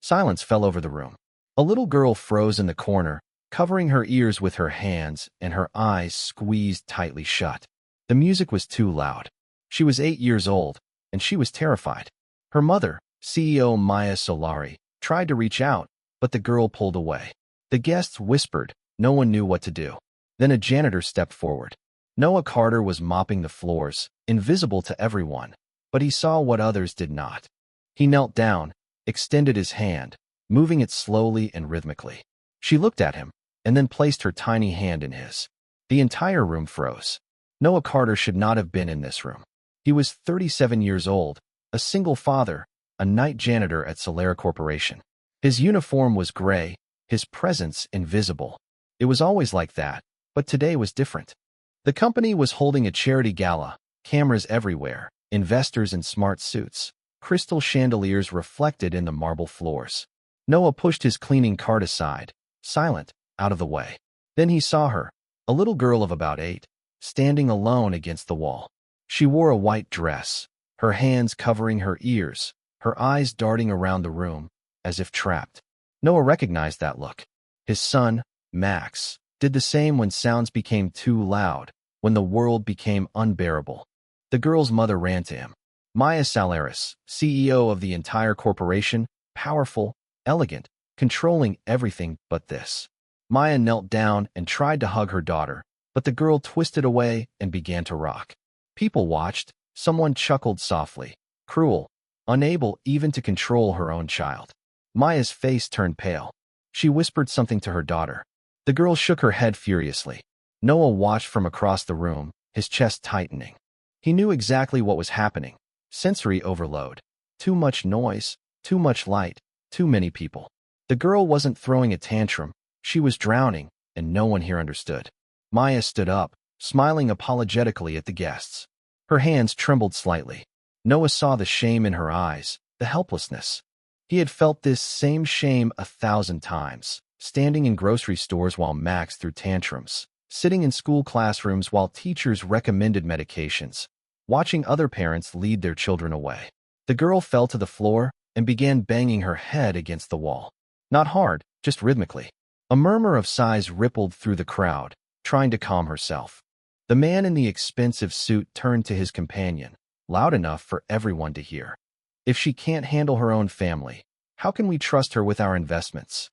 Silence fell over the room. A little girl froze in the corner, covering her ears with her hands and her eyes squeezed tightly shut. The music was too loud. She was 8 years old, and she was terrified. Her mother, CEO Maya Solari, tried to reach out, but the girl pulled away. The guests whispered. No one knew what to do. Then a janitor stepped forward. Noah Carter was mopping the floors, invisible to everyone, but he saw what others did not. He knelt down, extended his hand, moving it slowly and rhythmically. She looked at him, and then placed her tiny hand in his. The entire room froze. Noah Carter should not have been in this room. He was 37 years old, a single father, a night janitor at Solera Corporation. His uniform was gray, his presence invisible. It was always like that, but today was different. The company was holding a charity gala, cameras everywhere, investors in smart suits, crystal chandeliers reflected in the marble floors. Noah pushed his cleaning cart aside, silent, out of the way. Then he saw her, a little girl of about 8, standing alone against the wall. She wore a white dress, her hands covering her ears, her eyes darting around the room, as if trapped. Noah recognized that look. His son, Max, did the same when sounds became too loud, when the world became unbearable. The girl's mother ran to him. Maya Salaris, CEO of the entire corporation, powerful, elegant, controlling everything but this. Maya knelt down and tried to hug her daughter, but the girl twisted away and began to rock. People watched. Someone chuckled softly, cruel, unable even to control her own child. Maya's face turned pale. She whispered something to her daughter. The girl shook her head furiously. Noah watched from across the room, his chest tightening. He knew exactly what was happening. Sensory overload. Too much noise, too much light, too many people. The girl wasn't throwing a tantrum. She was drowning, and no one here understood. Maya stood up, smiling apologetically at the guests. Her hands trembled slightly. Noah saw the shame in her eyes, the helplessness. He had felt this same shame 1,000 times, standing in grocery stores while Max threw tantrums, sitting in school classrooms while teachers recommended medications, watching other parents lead their children away. The girl fell to the floor and began banging her head against the wall. Not hard, just rhythmically. A murmur of sighs rippled through the crowd, trying to calm herself. The man in the expensive suit turned to his companion, loud enough for everyone to hear. If she can't handle her own family, how can we trust her with our investments?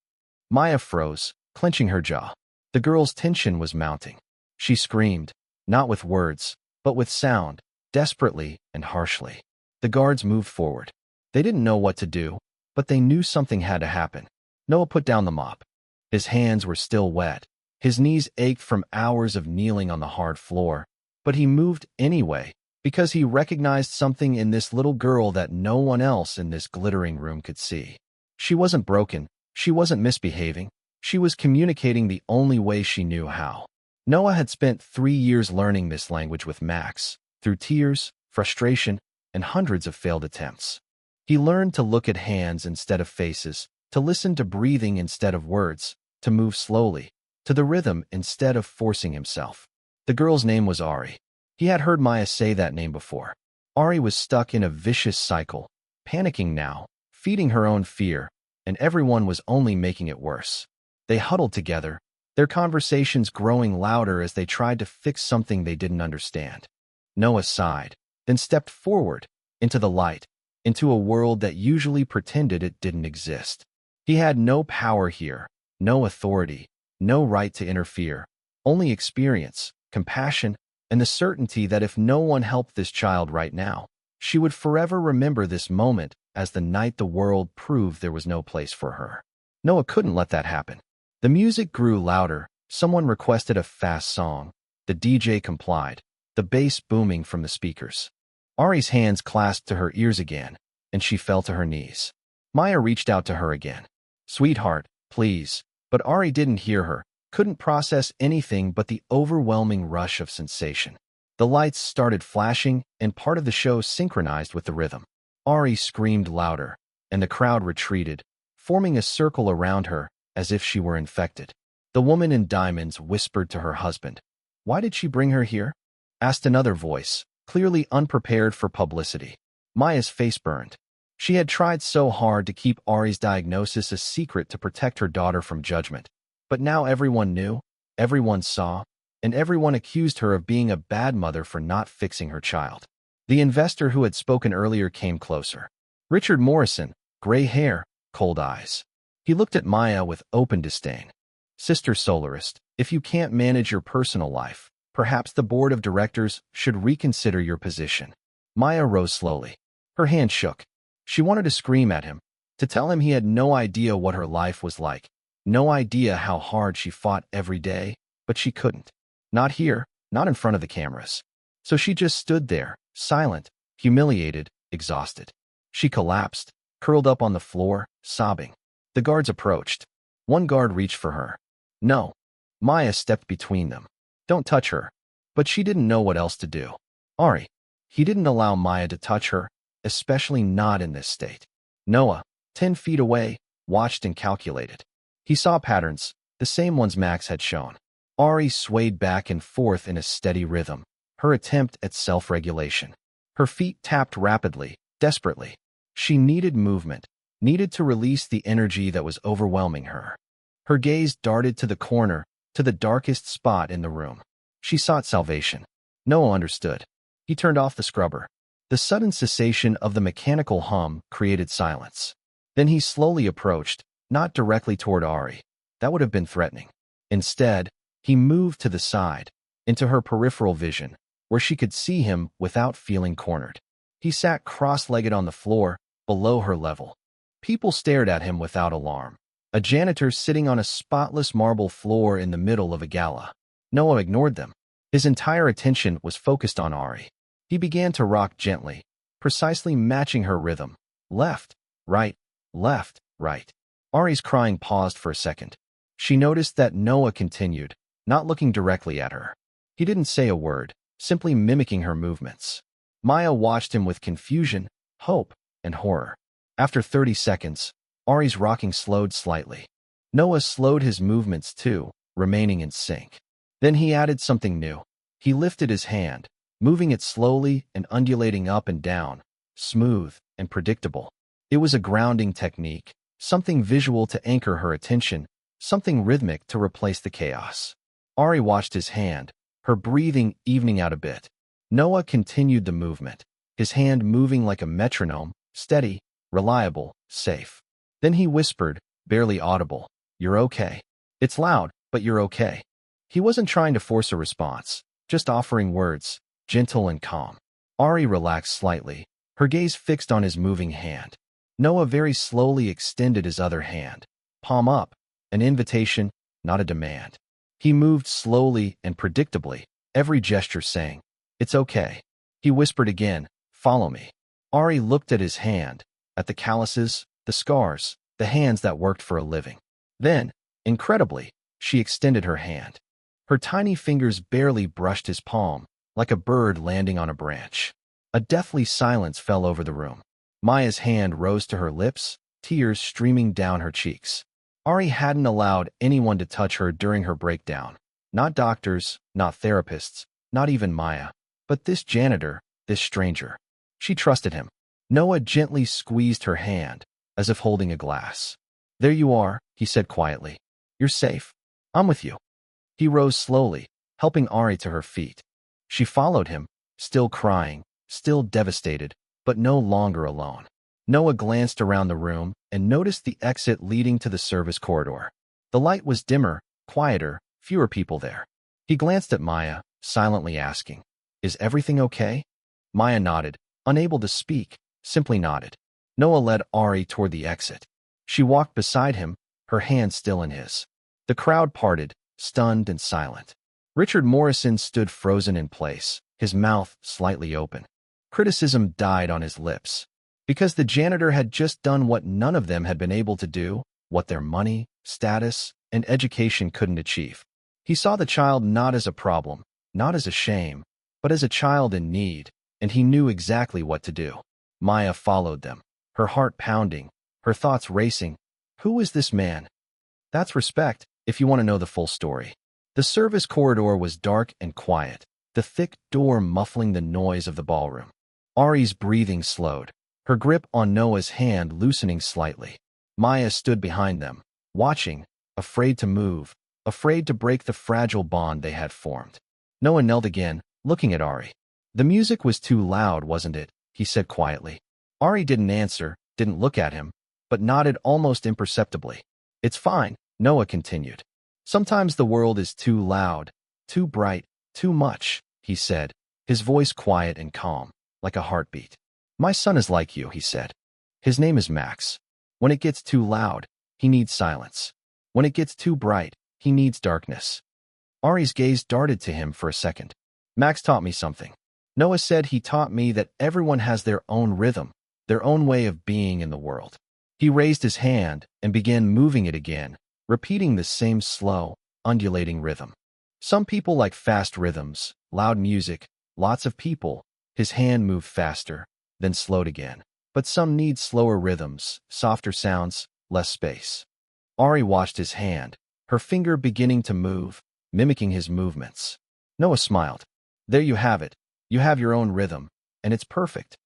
Maya froze, clenching her jaw. The girl's tension was mounting. She screamed, not with words, but with sound, desperately and harshly. The guards moved forward. They didn't know what to do, but they knew something had to happen. Noah put down the mop. His hands were still wet. His knees ached from hours of kneeling on the hard floor, but he moved anyway, because he recognized something in this little girl that no one else in this glittering room could see. She wasn't broken. She wasn't misbehaving. She was communicating the only way she knew how. Noah had spent 3 years learning this language with Max, through tears, frustration, and hundreds of failed attempts. He learned to look at hands instead of faces, to listen to breathing instead of words, to move slowly, to the rhythm instead of forcing himself. The girl's name was Ari. He had heard Maya say that name before. Ari was stuck in a vicious cycle, panicking now, feeding her own fear, and everyone was only making it worse. They huddled together, their conversations growing louder as they tried to fix something they didn't understand. Noah sighed, then stepped forward, into the light, into a world that usually pretended it didn't exist. He had no power here, no authority, no right to interfere, only experience, compassion, and the certainty that if no one helped this child right now, she would forever remember this moment as the night the world proved there was no place for her. Noah couldn't let that happen. The music grew louder. Someone requested a fast song. The DJ complied, the bass booming from the speakers. Ari's hands clasped to her ears again, and she fell to her knees. Maya reached out to her again. "Sweetheart, please." But Ari didn't hear her, couldn't process anything but the overwhelming rush of sensation. The lights started flashing, and part of the show synchronized with the rhythm. Ari screamed louder, and the crowd retreated, forming a circle around her as if she were infected. The woman in diamonds whispered to her husband. "Why did she bring her here?" asked another voice, clearly unprepared for publicity. Maya's face burned. She had tried so hard to keep Ari's diagnosis a secret to protect her daughter from judgment. But now everyone knew, everyone saw, and everyone accused her of being a bad mother for not fixing her child. The investor who had spoken earlier came closer. Richard Morrison, gray hair, cold eyes. He looked at Maya with open disdain. Sister Solarist, if you can't manage your personal life, perhaps the board of directors should reconsider your position. Maya rose slowly. Her hand shook. She wanted to scream at him, to tell him he had no idea what her life was like, no idea how hard she fought every day, but she couldn't. Not here, not in front of the cameras. So she just stood there, silent, humiliated, exhausted. She collapsed, curled up on the floor, sobbing. The guards approached. One guard reached for her. No. Maya stepped between them. Don't touch her. But she didn't know what else to do. Ari. He didn't allow Maya to touch her, especially not in this state. Noah, 10 feet away, watched and calculated. He saw patterns, the same ones Max had shown. Ari swayed back and forth in a steady rhythm, her attempt at self-regulation. Her feet tapped rapidly, desperately. She needed movement, needed to release the energy that was overwhelming her. Her gaze darted to the corner, to the darkest spot in the room. She sought salvation. Noah understood. He turned off the scrubber. The sudden cessation of the mechanical hum created silence. Then he slowly approached, not directly toward Ari. That would have been threatening. Instead, he moved to the side, into her peripheral vision, where she could see him without feeling cornered. He sat cross-legged on the floor, below her level. People stared at him without alarm. A janitor sitting on a spotless marble floor in the middle of a gala. Noah ignored them. His entire attention was focused on Ari. He began to rock gently, precisely matching her rhythm. Left, right, left, right. Ari's crying paused for a second. She noticed that Noah continued, not looking directly at her. He didn't say a word, simply mimicking her movements. Maya watched him with confusion, hope, and horror. After 30 seconds, Ari's rocking slowed slightly. Noah slowed his movements too, remaining in sync. Then he added something new. He lifted his hand, moving it slowly and undulating up and down, smooth and predictable. It was a grounding technique, something visual to anchor her attention, something rhythmic to replace the chaos. Ari watched his hand, her breathing evening out a bit. Noah continued the movement, his hand moving like a metronome, steady, reliable, safe. Then he whispered, barely audible, "You're okay. It's loud, but you're okay." He wasn't trying to force a response, just offering words, gentle and calm. Ari relaxed slightly, her gaze fixed on his moving hand. Noah very slowly extended his other hand, palm up, an invitation, not a demand. He moved slowly and predictably, every gesture saying, "It's okay." He whispered again, "Follow me." Ari looked at his hand, at the calluses, the scars, the hands that worked for a living. Then, incredibly, she extended her hand. Her tiny fingers barely brushed his palm, like a bird landing on a branch. A deathly silence fell over the room. Maya's hand rose to her lips, tears streaming down her cheeks. Ari hadn't allowed anyone to touch her during her breakdown. Not doctors, not therapists, not even Maya. But this janitor, this stranger. She trusted him. Noah gently squeezed her hand, as if holding a glass. "There you are," he said quietly. "You're safe. I'm with you." He rose slowly, helping Ari to her feet. She followed him, still crying, still devastated, but no longer alone. Noah glanced around the room and noticed the exit leading to the service corridor. The light was dimmer, quieter, fewer people there. He glanced at Maya, silently asking, "Is everything okay?" Maya nodded, unable to speak, simply nodded. Noah led Ari toward the exit. She walked beside him, her hand still in his. The crowd parted, stunned and silent. Richard Morrison stood frozen in place, his mouth slightly open. Criticism died on his lips. Because the janitor had just done what none of them had been able to do, what their money, status, and education couldn't achieve. He saw the child not as a problem, not as a shame, but as a child in need, and he knew exactly what to do. Maya followed them, her heart pounding, her thoughts racing. Who is this man? That's respect, if you want to know the full story. The service corridor was dark and quiet, the thick door muffling the noise of the ballroom. Ari's breathing slowed. her grip on Noah's hand loosening slightly. Maya stood behind them, watching, afraid to move, afraid to break the fragile bond they had formed. Noah knelt again, looking at Ari. The music was too loud, wasn't it? He said quietly. Ari didn't answer, didn't look at him, but nodded almost imperceptibly. It's fine, Noah continued. Sometimes the world is too loud, too bright, too much, he said, his voice quiet and calm, like a heartbeat. My son is like you, he said. His name is Max. When it gets too loud, he needs silence. When it gets too bright, he needs darkness. Ari's gaze darted to him for a second. Max taught me something. Noah said he taught me that everyone has their own rhythm, their own way of being in the world. He raised his hand and began moving it again, repeating the same slow, undulating rhythm. Some people like fast rhythms, loud music, lots of people. His hand moved faster, then slowed again. But some need slower rhythms, softer sounds, less space. Ari watched his hand, her finger beginning to move, mimicking his movements. Noah smiled. There you have it. You have your own rhythm, and it's perfect.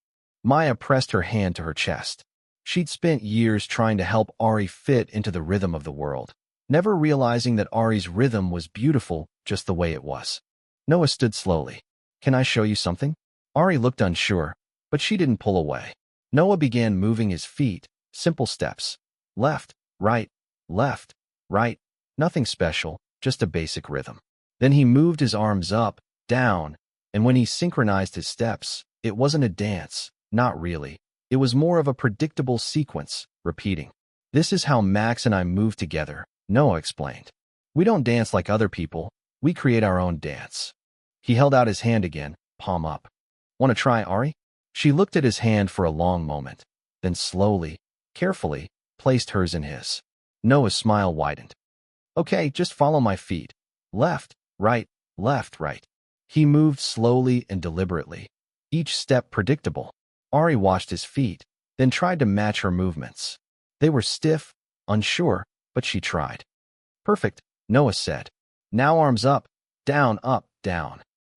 Maya pressed her hand to her chest. She'd spent years trying to help Ari fit into the rhythm of the world, never realizing that Ari's rhythm was beautiful just the way it was. Noah stood slowly. Can I show you something? Ari looked unsure, but she didn't pull away. Noah began moving his feet, simple steps. Left, right, nothing special, just a basic rhythm. Then he moved his arms up, down, and when he synchronized his steps, it wasn't a dance, not really. It was more of a predictable sequence, repeating. This is how Max and I move together, Noah explained. We don't dance like other people, we create our own dance. He held out his hand again, palm up. Want to try, Ari? She looked at his hand for a long moment, then slowly, carefully, placed hers in his. Noah's smile widened. Okay, just follow my feet. Left, right. He moved slowly and deliberately, each step predictable. Ari watched his feet, then tried to match her movements. They were stiff, unsure, but she tried. Perfect, Noah said. Now arms up, down.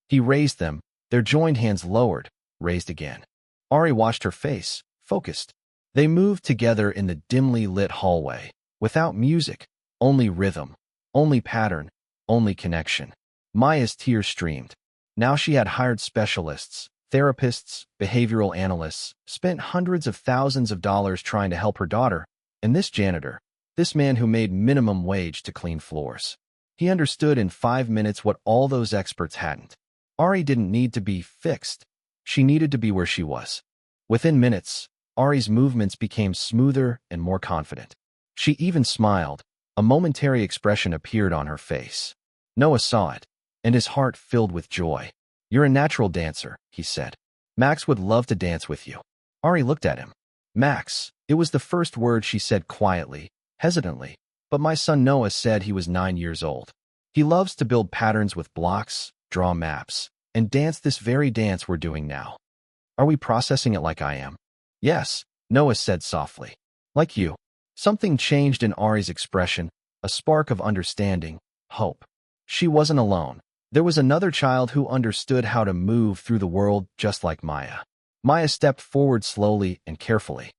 He raised them, their joined hands lowered, raised again. Ari watched her face, focused. They moved together in the dimly lit hallway, without music, only rhythm, only pattern, only connection. Maya's tears streamed. Now she had hired specialists, therapists, behavioral analysts, spent hundreds of thousands of dollars trying to help her daughter, and this janitor, this man who made minimum wage to clean floors. He understood in 5 minutes what all those experts hadn't. Ari didn't need to be fixed. She needed to be where she was. Within minutes, Ari's movements became smoother and more confident. She even smiled. A momentary expression appeared on her face. Noah saw it, and his heart filled with joy. You're a natural dancer, he said. Max would love to dance with you. Ari looked at him. Max, it was the first word she said quietly, hesitantly, but my son Noah said he was 9 years old. He loves to build patterns with blocks, draw maps, and dance this very dance we're doing now. Are we processing it like I am? Yes, Noah said softly. Like you. Something changed in Ari's expression, a spark of understanding, hope. She wasn't alone. There was another child who understood how to move through the world just like Maya. Maya stepped forward slowly and carefully.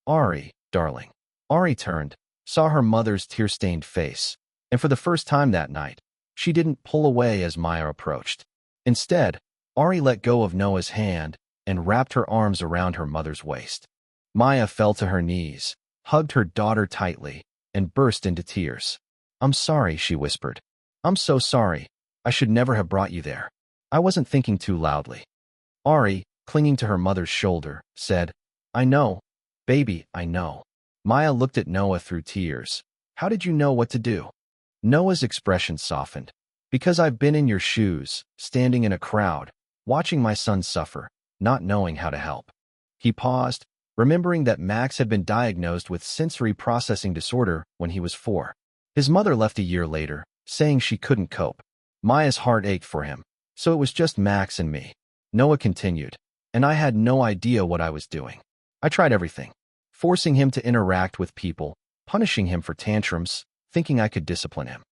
Ari, darling. Ari turned, saw her mother's tear-stained face, and for the first time that night, she didn't pull away as Maya approached. Instead, Ari let go of Noah's hand and wrapped her arms around her mother's waist. Maya fell to her knees, hugged her daughter tightly, and burst into tears. I'm sorry, she whispered. I'm so sorry. I should never have brought you there. I wasn't thinking too loudly. Ari, clinging to her mother's shoulder, said, I know, baby, I know. Maya looked at Noah through tears. How did you know what to do? Noah's expression softened. Because I've been in your shoes, standing in a crowd, watching my son suffer, not knowing how to help. He paused, remembering that Max had been diagnosed with sensory processing disorder when he was 4. His mother left a year later, saying she couldn't cope. Maya's heart ached for him, so it was just Max and me. Noah continued, and I had no idea what I was doing. I tried everything, forcing him to interact with people, punishing him for tantrums, thinking I could discipline him.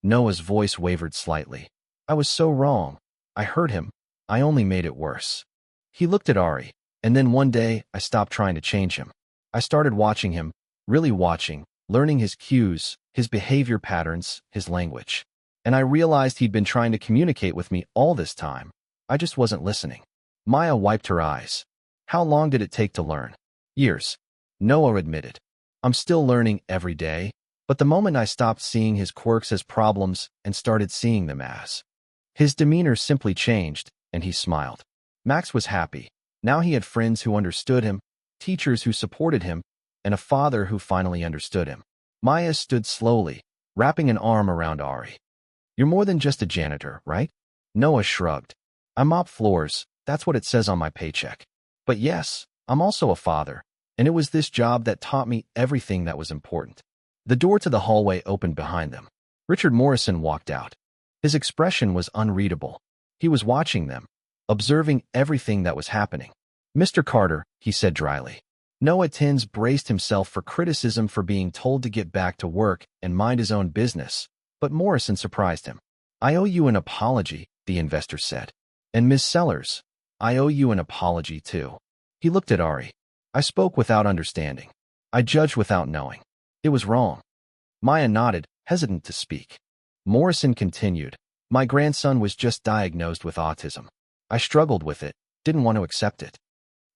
Noah's voice wavered slightly. I was so wrong. I hurt him. I only made it worse. He looked at Ari. And then one day, I stopped trying to change him. I started watching him, really watching, learning his cues, his behavior patterns, his language. And I realized he'd been trying to communicate with me all this time. I just wasn't listening. Maya wiped her eyes. How long did it take to learn? Years. Noah admitted. I'm still learning every day, but the moment I stopped seeing his quirks as problems and started seeing them as. His demeanor simply changed, and he smiled. Max was happy. Now he had friends who understood him, teachers who supported him, and a father who finally understood him. Maya stood slowly, wrapping an arm around Ari. You're more than just a janitor, right? Noah shrugged. I mop floors, that's what it says on my paycheck. But yes, I'm also a father, and it was this job that taught me everything that was important. The door to the hallway opened behind them. Richard Morrison walked out. His expression was unreadable. He was watching them, observing everything that was happening. Mr. Carter, he said dryly. Noah Tins braced himself for criticism for being told to get back to work and mind his own business, but Morrison surprised him. I owe you an apology, the investor said. And Ms. Sellers, I owe you an apology too. He looked at Ari. I spoke without understanding. I judged without knowing. It was wrong. Maya nodded, hesitant to speak. Morrison continued. My grandson was just diagnosed with autism. I struggled with it, didn't want to accept it.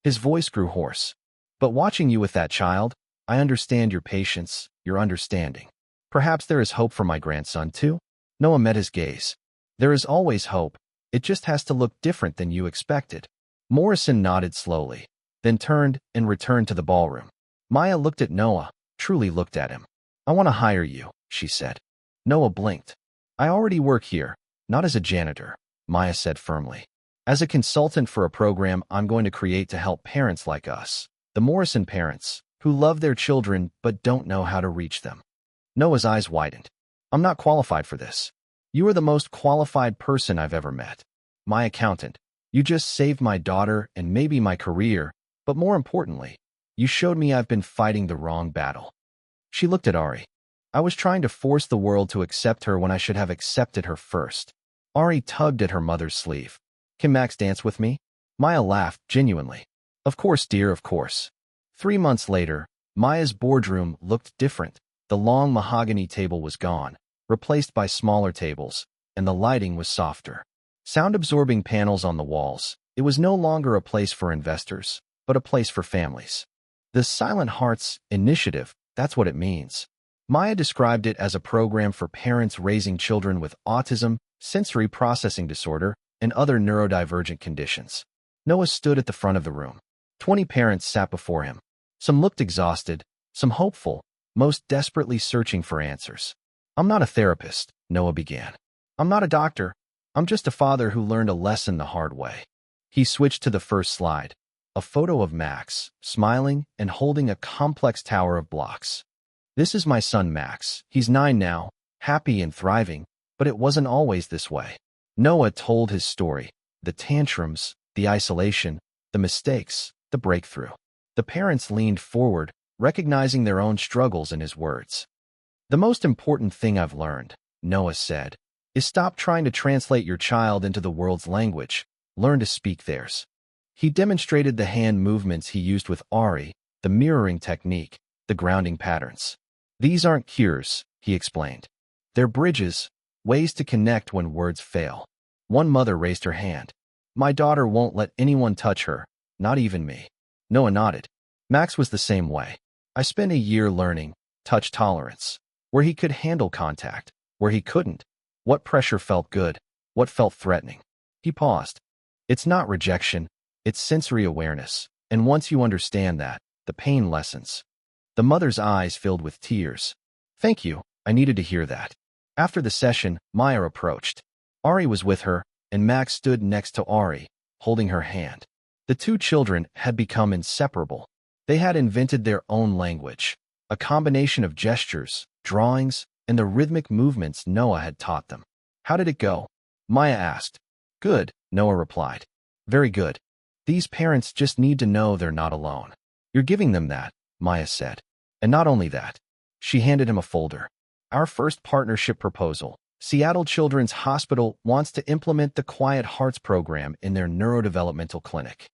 His voice grew hoarse. But watching you with that child, I understand your patience, your understanding. Perhaps there is hope for my grandson too? Noah met his gaze. There is always hope. It just has to look different than you expected. Morrison nodded slowly, then turned and returned to the ballroom. Maya looked at Noah, truly looked at him. I want to hire you, she said. Noah blinked. I already work here, not as a janitor, Maya said firmly. As a consultant for a program I'm going to create to help parents like us, the Morrison parents, who love their children but don't know how to reach them. Noah's eyes widened. I'm not qualified for this. You are the most qualified person I've ever met. My accountant. You just saved my daughter and maybe my career, but more importantly, you showed me I've been fighting the wrong battle. She looked at Ari. I was trying to force the world to accept her when I should have accepted her first. Ari tugged at her mother's sleeve. Can Max dance with me? Maya laughed, genuinely. Of course, dear, of course. 3 months later, Maya's boardroom looked different. The long mahogany table was gone, replaced by smaller tables, and the lighting was softer. Sound-absorbing panels on the walls. It was no longer a place for investors, but a place for families. The Silent Hearts Initiative, that's what it means. Maya described it as a program for parents raising children with autism, sensory processing disorder, and other neurodivergent conditions. Noah stood at the front of the room. 20 parents sat before him. Some looked exhausted, some hopeful, most desperately searching for answers. I'm not a therapist, Noah began. I'm not a doctor. I'm just a father who learned a lesson the hard way. He switched to the first slide, a photo of Max, smiling and holding a complex tower of blocks. This is my son Max. He's 9 now, happy and thriving, but it wasn't always this way. Noah told his story, the tantrums, the isolation, the mistakes, the breakthrough. The parents leaned forward, recognizing their own struggles in his words. The most important thing I've learned, Noah said, is stop trying to translate your child into the world's language. Learn to speak theirs. He demonstrated the hand movements he used with Ari, the mirroring technique, the grounding patterns. These aren't cures, he explained. They're bridges, ways to connect when words fail. One mother raised her hand. My daughter won't let anyone touch her, not even me. Noah nodded. Max was the same way. I spent a year learning touch tolerance, where he could handle contact, where he couldn't, what pressure felt good, what felt threatening. He paused. It's not rejection, it's sensory awareness, and once you understand that, the pain lessens. The mother's eyes filled with tears. Thank you, I needed to hear that. After the session, Maya approached. Ari was with her, and Max stood next to Ari, holding her hand. The two children had become inseparable. They had invented their own language, a combination of gestures, drawings, and the rhythmic movements Noah had taught them. How did it go? Maya asked. Good, Noah replied. Very good. These parents just need to know they're not alone. You're giving them that, Maya said. And not only that. She handed him a folder. Our first partnership proposal. Seattle Children's Hospital wants to implement the Quiet Hearts program in their neurodevelopmental clinic.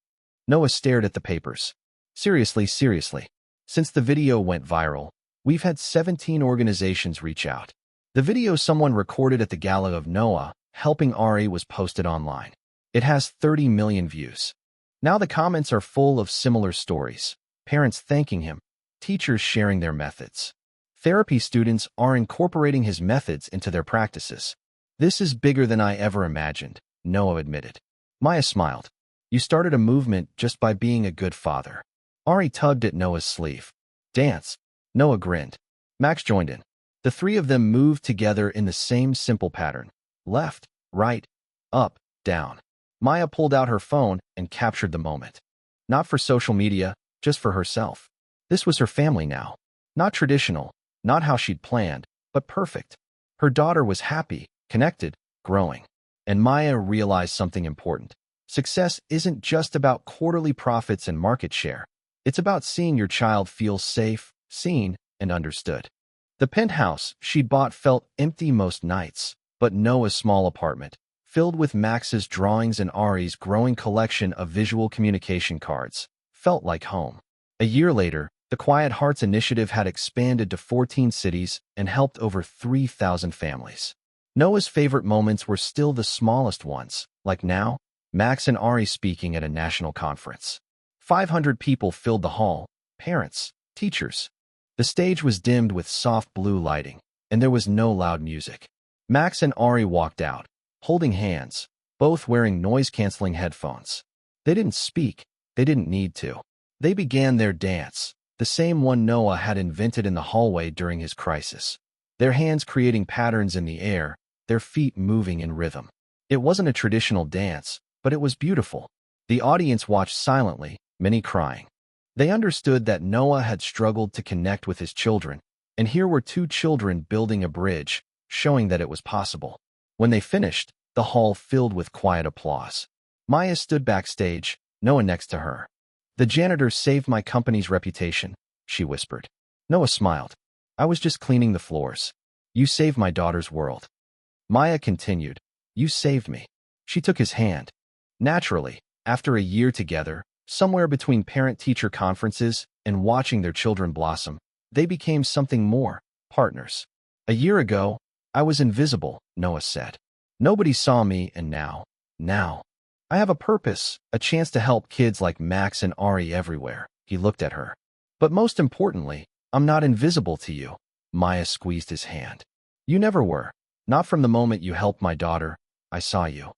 Noah stared at the papers. Seriously, seriously. Since the video went viral, we've had 17 organizations reach out. The video someone recorded at the gala of Noah helping Ari was posted online. It has 30 million views. Now the comments are full of similar stories. Parents thanking him, teachers sharing their methods. Therapy students are incorporating his methods into their practices. This is bigger than I ever imagined, Noah admitted. Maya smiled. You started a movement just by being a good father. Ari tugged at Noah's sleeve. Dance. Noah grinned. Max joined in. The three of them moved together in the same simple pattern. Left, right, up, down. Maya pulled out her phone and captured the moment. Not for social media, just for herself. This was her family now. Not traditional, not how she'd planned, but perfect. Her daughter was happy, connected, growing. And Maya realized something important. Success isn't just about quarterly profits and market share. It's about seeing your child feel safe, seen, and understood. The penthouse she'd bought felt empty most nights, but Noah's small apartment, filled with Max's drawings and Ari's growing collection of visual communication cards, felt like home. A year later, the Quiet Hearts Initiative had expanded to 14 cities and helped over 3,000 families. Noah's favorite moments were still the smallest ones, like now, Max and Ari speaking at a national conference. 500 people filled the hall, parents, teachers. The stage was dimmed with soft blue lighting, and there was no loud music. Max and Ari walked out, holding hands, both wearing noise-canceling headphones. They didn't speak, they didn't need to. They began their dance, the same one Noah had invented in the hallway during his crisis. Their hands creating patterns in the air, their feet moving in rhythm. It wasn't a traditional dance, but it was beautiful. The audience watched silently, many crying. They understood that Noah had struggled to connect with his children, and here were two children building a bridge, showing that it was possible. When they finished, the hall filled with quiet applause. Maya stood backstage, Noah next to her. The janitor saved my company's reputation, she whispered. Noah smiled. I was just cleaning the floors. You saved my daughter's world. Maya continued. You saved me. She took his hand. Naturally, after a year together, somewhere between parent-teacher conferences and watching their children blossom, they became something more, partners. A year ago, I was invisible, Noah said. Nobody saw me, and now, I have a purpose, a chance to help kids like Max and Ari everywhere. He looked at her. But most importantly, I'm not invisible to you. Maya squeezed his hand. You never were. Not from the moment you helped my daughter. I saw you.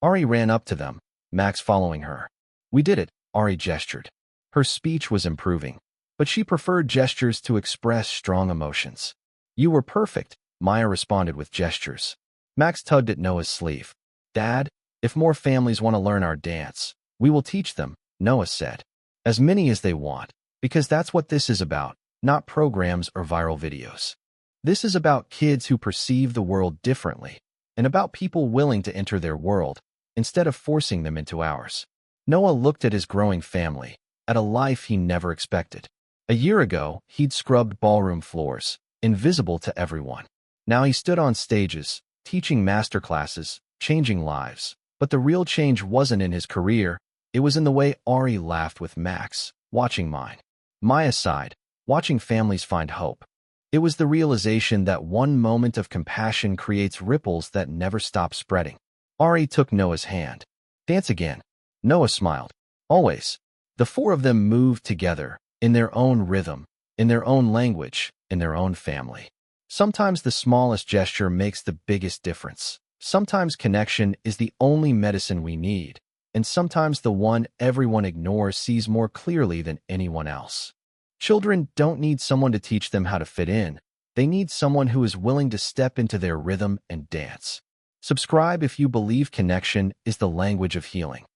Ari ran up to them, Max following her. We did it, Ari gestured. Her speech was improving, but she preferred gestures to express strong emotions. You were perfect, Maya responded with gestures. Max tugged at Noah's sleeve. Dad, if more families want to learn our dance, we will teach them, Noah said. As many as they want, because that's what this is about, not programs or viral videos. This is about kids who perceive the world differently, and about people willing to enter their world, instead of forcing them into ours. Noah looked at his growing family, at a life he never expected. A year ago, he'd scrubbed ballroom floors, invisible to everyone. Now he stood on stages, teaching masterclasses, changing lives. But the real change wasn't in his career, it was in the way Ari laughed with Max, watching mine. Maya sighed, watching families find hope. It was the realization that one moment of compassion creates ripples that never stop spreading. Ari took Noah's hand. Dance again. Noah smiled. Always. The four of them moved together, in their own rhythm, in their own language, in their own family. Sometimes the smallest gesture makes the biggest difference. Sometimes connection is the only medicine we need, and sometimes the one everyone ignores sees more clearly than anyone else. Children don't need someone to teach them how to fit in. They need someone who is willing to step into their rhythm and dance. Subscribe if you believe connection is the language of healing.